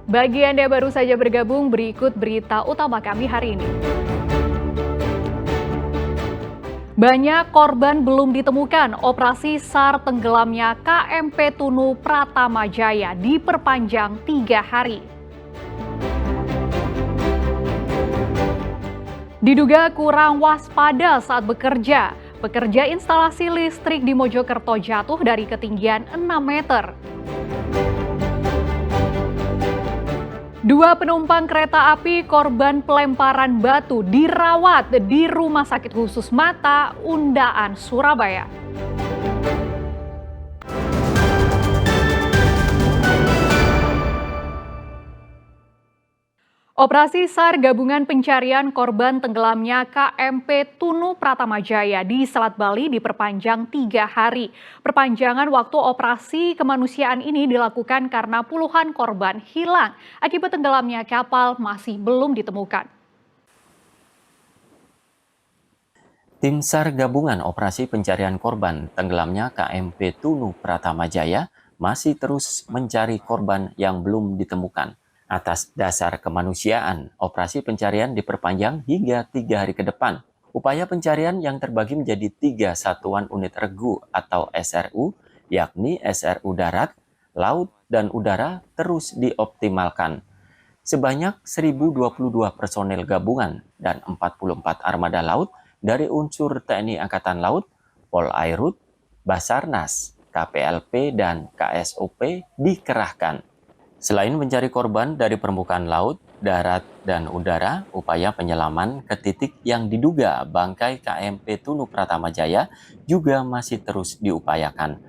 Bagi Anda yang baru saja bergabung, berikut berita utama kami hari ini. Banyak korban belum ditemukan. Operasi SAR tenggelamnya KMP Tunu Pratama Jaya diperpanjang 3 hari. Diduga kurang waspada saat bekerja. Pekerja instalasi listrik di Mojokerto jatuh dari ketinggian 6 meter. Dua penumpang kereta api korban pelemparan batu dirawat di Rumah Sakit Khusus Mata Undaan, Surabaya. Operasi SAR gabungan pencarian korban tenggelamnya KMP Tunu Pratama Jaya di Selat Bali diperpanjang 3 hari. Perpanjangan waktu operasi kemanusiaan ini dilakukan karena puluhan korban hilang akibat tenggelamnya kapal masih belum ditemukan. Tim SAR gabungan operasi pencarian korban tenggelamnya KMP Tunu Pratama Jaya masih terus mencari korban yang belum ditemukan. Atas dasar kemanusiaan, operasi pencarian diperpanjang hingga 3 hari ke depan. Upaya pencarian yang terbagi menjadi 3 satuan unit regu atau SRU, yakni SRU darat, laut, dan udara terus dioptimalkan. Sebanyak 1.022 personel gabungan dan 44 armada laut dari unsur TNI Angkatan Laut, Polairut, Basarnas, KPLP, dan KSOP dikerahkan. Selain mencari korban dari permukaan laut, darat, dan udara, upaya penyelaman ke titik yang diduga bangkai KMP Tunu Pratama Jaya juga masih terus diupayakan.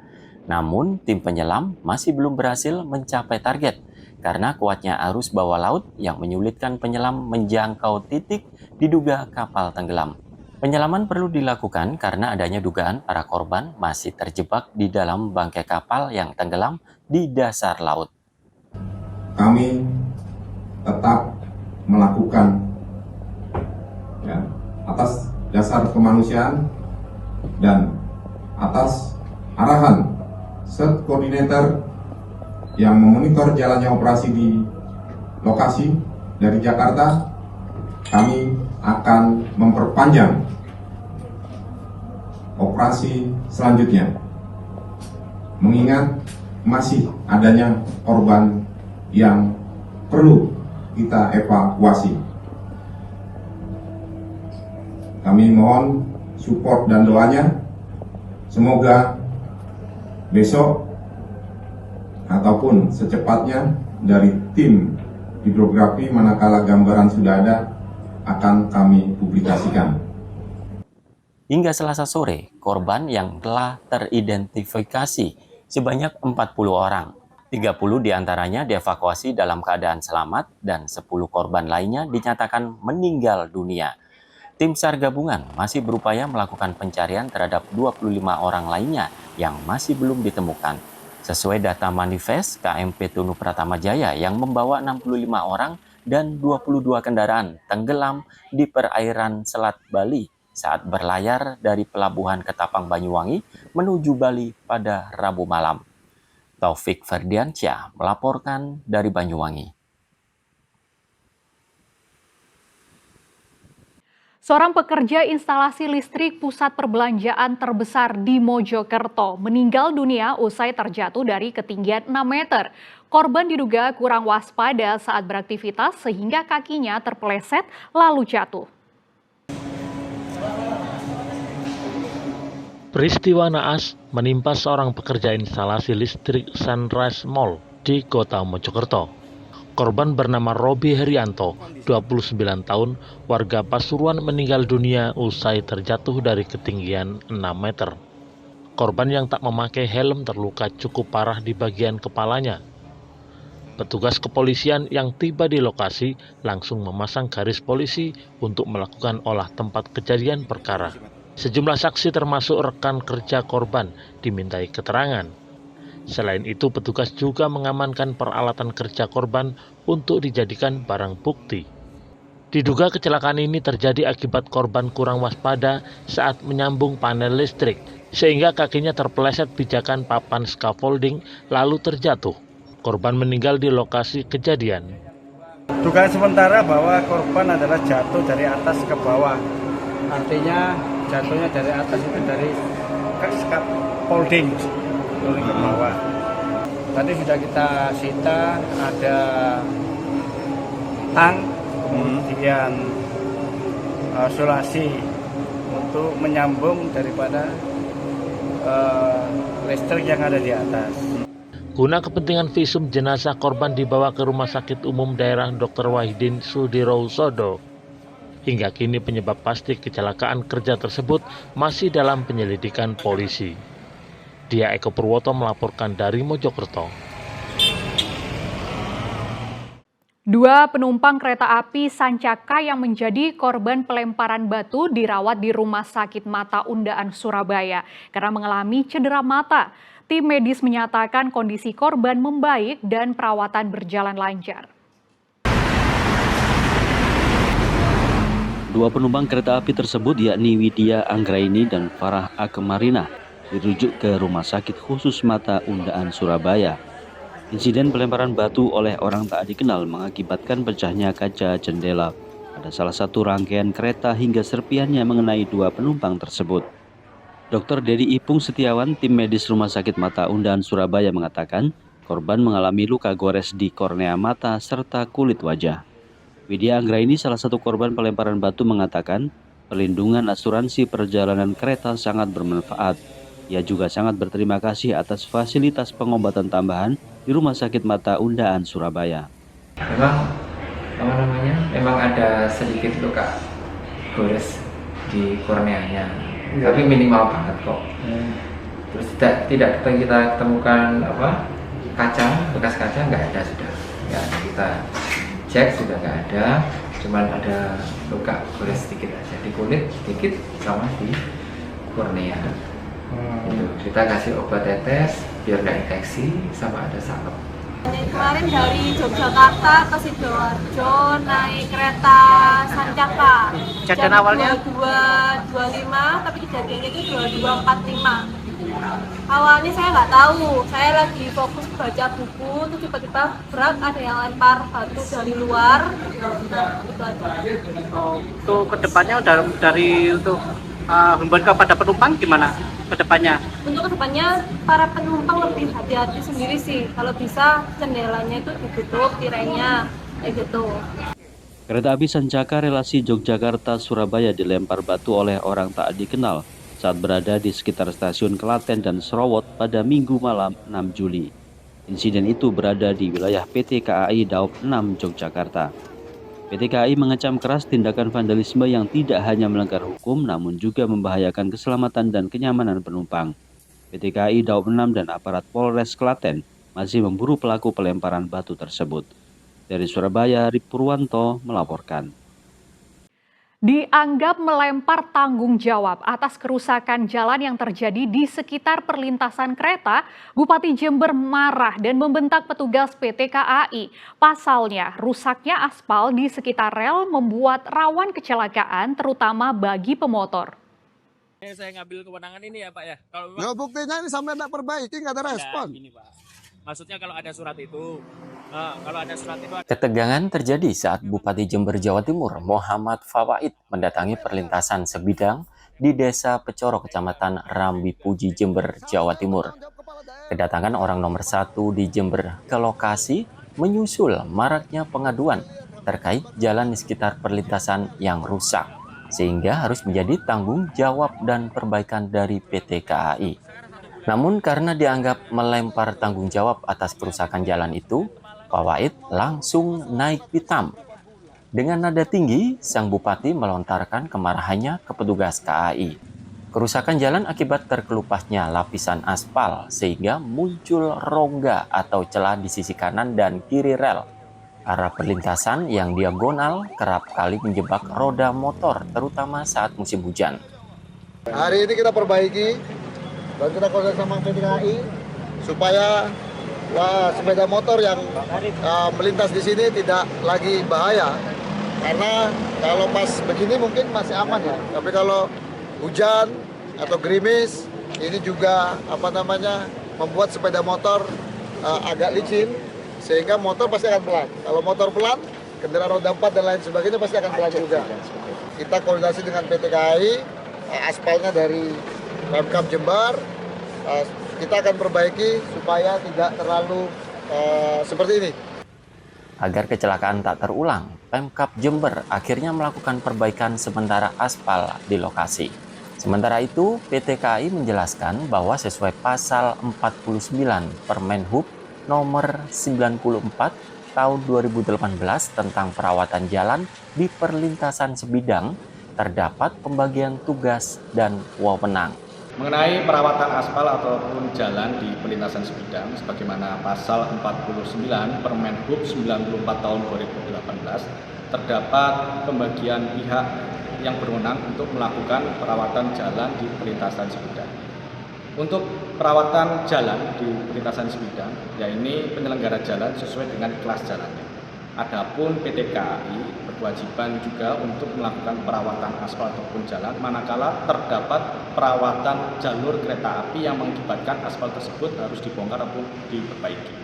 Namun, tim penyelam masih belum berhasil mencapai target karena kuatnya arus bawah laut yang menyulitkan penyelam menjangkau titik diduga kapal tenggelam. Penyelaman perlu dilakukan karena adanya dugaan para korban masih terjebak di dalam bangkai kapal yang tenggelam di dasar laut. Kami tetap melakukan atas dasar kemanusiaan dan atas arahan set koordinator yang memonitor jalannya operasi di lokasi dari Jakarta, kami akan memperpanjang operasi selanjutnya mengingat masih adanya korban yang perlu kita evakuasi. Kami mohon support dan doanya. Semoga besok ataupun secepatnya dari tim hidrografi manakala gambaran sudah ada akan kami publikasikan. Hingga Selasa sore, korban yang telah teridentifikasi sebanyak 40 orang. 30 diantaranya dievakuasi dalam keadaan selamat dan 10 korban lainnya dinyatakan meninggal dunia. Tim SAR gabungan masih berupaya melakukan pencarian terhadap 25 orang lainnya yang masih belum ditemukan. Sesuai data manifest KMP Tunu Pratama Jaya yang membawa 65 orang dan 22 kendaraan tenggelam di perairan Selat Bali saat berlayar dari Pelabuhan Ketapang Banyuwangi menuju Bali pada Rabu malam. Taufik Ferdiansyah melaporkan dari Banyuwangi. Seorang pekerja instalasi listrik pusat perbelanjaan terbesar di Mojokerto meninggal dunia usai terjatuh dari ketinggian 6 meter. Korban diduga kurang waspada saat beraktivitas sehingga kakinya terpeleset lalu jatuh. Peristiwa naas menimpa seorang pekerja instalasi listrik Sunrise Mall di kota Mojokerto. Korban bernama Robi Herianto, 29 tahun, warga Pasuruan meninggal dunia usai terjatuh dari ketinggian 6 meter. Korban yang tak memakai helm terluka cukup parah di bagian kepalanya. Petugas kepolisian yang tiba di lokasi langsung memasang garis polisi untuk melakukan olah tempat kejadian perkara. Sejumlah saksi termasuk rekan kerja korban dimintai keterangan. Selain itu, petugas juga mengamankan peralatan kerja korban untuk dijadikan barang bukti. Diduga kecelakaan ini terjadi akibat korban kurang waspada saat menyambung panel listrik, sehingga kakinya terpeleset pijakan papan scaffolding lalu terjatuh. Korban meninggal di lokasi kejadian. Dugaan sementara bahwa korban adalah jatuh dari atas ke bawah. Artinya jatuhnya dari atas itu dari scaffolding turun ke bawah. Tadi sudah kita sita, ada tang, kemudian sulasi untuk menyambung daripada listrik yang ada di atas. Guna kepentingan visum, jenazah korban dibawa ke Rumah Sakit Umum Daerah Dr. Wahidin Sudirohusodo. Hingga kini penyebab pasti kecelakaan kerja tersebut masih dalam penyelidikan polisi. Dia Eko Purwoto melaporkan dari Mojokerto. 2 penumpang kereta api Sancaka yang menjadi korban pelemparan batu dirawat di Rumah Sakit Mata Undaan Surabaya karena mengalami cedera mata. Tim medis menyatakan kondisi korban membaik dan perawatan berjalan lancar. 2 penumpang kereta api tersebut yakni Widya Anggraini dan Farah Akemarina dirujuk ke Rumah Sakit Khusus Mata Undaan Surabaya. Insiden pelemparan batu oleh orang tak dikenal mengakibatkan pecahnya kaca jendela pada salah satu rangkaian kereta hingga serpiannya mengenai 2 penumpang tersebut. Dr. Dedi Ipung Setiawan, tim medis Rumah Sakit Mata Undaan Surabaya mengatakan korban mengalami luka gores di kornea mata serta kulit wajah. Widya Anggraini, salah satu korban pelemparan batu, mengatakan perlindungan asuransi perjalanan kereta sangat bermanfaat. Ia juga sangat berterima kasih atas fasilitas pengobatan tambahan di Rumah Sakit Mata Undaan Surabaya. Memang ada sedikit luka gores di korneanya, tapi minimal banget kok. Terus tidak kita temukan bekas kaca nggak ada, sudah nggak ada, kita cek sudah nggak ada, cuman ada luka gores sedikit aja di kulit sedikit sama di kornea. Kita kasih obat tetes biar nggak infeksi, sama ada salep. Kemarin dari Yogyakarta ke Sidoarjo naik kereta Sancaka. Kejadian awalnya 22.25, tapi kejadiannya itu 22.45. Awalnya saya nggak tahu, saya lagi fokus baca buku, terus tiba-tiba berat ada yang lempar batu dari luar. Itu aja. Untuk kedepannya dari untuk himbauan kepada penumpang gimana kedepannya? Untuk kedepannya para penumpang lebih hati-hati sendiri sih. Kalau bisa jendelanya itu ditutup, tirainya kayak gitu. Kereta api Sancaka relasi Yogyakarta-Surabaya dilempar batu oleh orang tak dikenal saat berada di sekitar stasiun Klaten dan Serowot pada Minggu malam 6 Juli. Insiden itu berada di wilayah PT KAI Daob 6 Yogyakarta. PT KAI mengecam keras tindakan vandalisme yang tidak hanya melanggar hukum namun juga membahayakan keselamatan dan kenyamanan penumpang. PT KAI Daob 6 dan aparat Polres Klaten masih memburu pelaku pelemparan batu tersebut. Dari Surabaya, Rip Purwanto melaporkan. Dianggap melempar tanggung jawab atas kerusakan jalan yang terjadi di sekitar perlintasan kereta, Bupati Jember marah dan membentak petugas PT KAI. Pasalnya, rusaknya aspal di sekitar rel membuat rawan kecelakaan terutama bagi pemotor. Saya ngambil kewenangan ini ya Pak ya. Kalau buktinya ini sampai tidak perbaiki, nggak ada respon. Gini, Pak. Maksudnya kalau ada surat itu, Ketegangan terjadi saat Bupati Jember, Jawa Timur, Muhammad Fawaid mendatangi perlintasan sebidang di Desa Pecoro, Kecamatan Rambi Puji, Jember, Jawa Timur. Kedatangan orang nomor 1 di Jember ke lokasi menyusul maraknya pengaduan terkait jalan di sekitar perlintasan yang rusak, sehingga harus menjadi tanggung jawab dan perbaikan dari PT KAI. Namun karena dianggap melempar tanggung jawab atas kerusakan jalan itu, Fawaid langsung naik pitam. Dengan nada tinggi, sang bupati melontarkan kemarahannya ke petugas KAI. Kerusakan jalan akibat terkelupasnya lapisan aspal sehingga muncul rongga atau celah di sisi kanan dan kiri rel. Arah perlintasan yang diagonal kerap kali menjebak roda motor, terutama saat musim hujan. Hari ini kita perbaiki dan kita koordinasi sama PT KAI supaya sepeda motor yang melintas di sini tidak lagi bahaya. Karena kalau pas begini mungkin masih aman ya. Tapi kalau hujan atau gerimis ini juga membuat sepeda motor agak licin sehingga motor pasti akan pelan. Kalau motor pelan, kendaraan roda 4 dan lain sebagainya pasti akan pelan juga. Kita koordinasi dengan PT KAI, aspalnya dari Pemkab Jember, kita akan perbaiki supaya tidak terlalu seperti ini. Agar kecelakaan tak terulang, Pemkab Jember akhirnya melakukan perbaikan sementara aspal di lokasi. Sementara itu, PT KAI menjelaskan bahwa sesuai pasal 49 Permenhub nomor 94 tahun 2018 tentang perawatan jalan di perlintasan sebidang, terdapat pembagian tugas dan wewenang. Mengenai perawatan aspal ataupun jalan di perlintasan sebidang, sebagaimana pasal 49 Permenhub 94 tahun 2018, terdapat pembagian pihak yang berwenang untuk melakukan perawatan jalan di perlintasan sebidang. Untuk perawatan jalan di perlintasan sebidang, yakni penyelenggara jalan sesuai dengan kelas jalannya. Adapun PT KAI berkewajiban juga untuk melakukan perawatan aspal ataupun jalan manakala terdapat perawatan jalur kereta api yang mengakibatkan aspal tersebut harus dibongkar ataupun diperbaiki.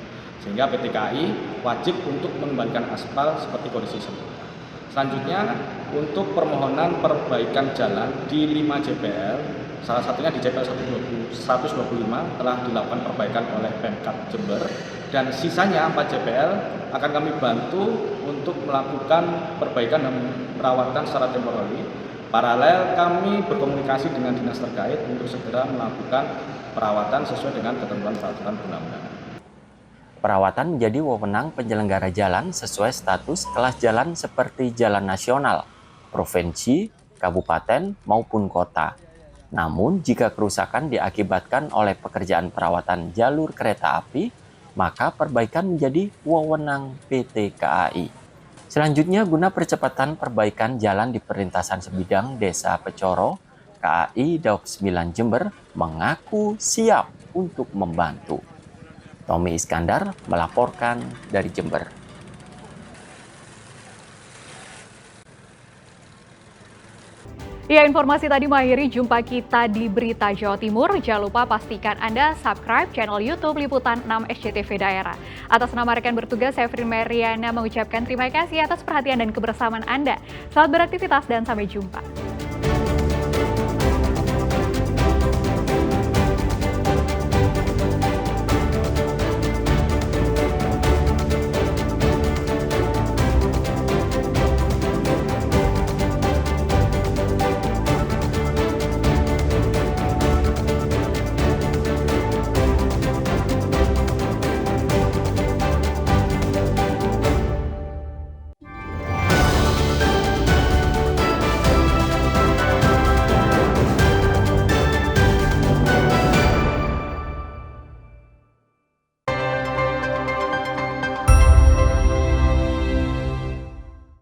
Sehingga PT KAI wajib untuk mengembalikan aspal seperti kondisi semula. Selanjutnya, untuk permohonan perbaikan jalan di 5 JPL, salah satunya di JPL 125 telah dilakukan perbaikan oleh Pemkab Jember, dan sisanya 4 JPL akan kami bantu untuk melakukan perbaikan dan perawatan secara temporary. Paralel kami berkomunikasi dengan dinas terkait untuk segera melakukan perawatan sesuai dengan ketentuan peraturan perundang-undangan. Perawatan menjadi wewenang penyelenggara jalan sesuai status kelas jalan seperti jalan nasional, provinsi, kabupaten, maupun kota. Namun, jika kerusakan diakibatkan oleh pekerjaan perawatan jalur kereta api, maka perbaikan menjadi wewenang PT KAI. Selanjutnya, guna percepatan perbaikan jalan di perlintasan sebidang Desa Pecoro, KAI Daob 9 Jember mengaku siap untuk membantu. Tommy Iskandar melaporkan dari Jember. Ya, informasi tadi mengakhiri jumpa kita di Berita Jawa Timur. Jangan lupa pastikan Anda subscribe channel YouTube Liputan 6 SCTV Daerah. Atas nama rekan bertugas, saya Frin Meriana mengucapkan terima kasih atas perhatian dan kebersamaan Anda. Selamat beraktivitas dan sampai jumpa.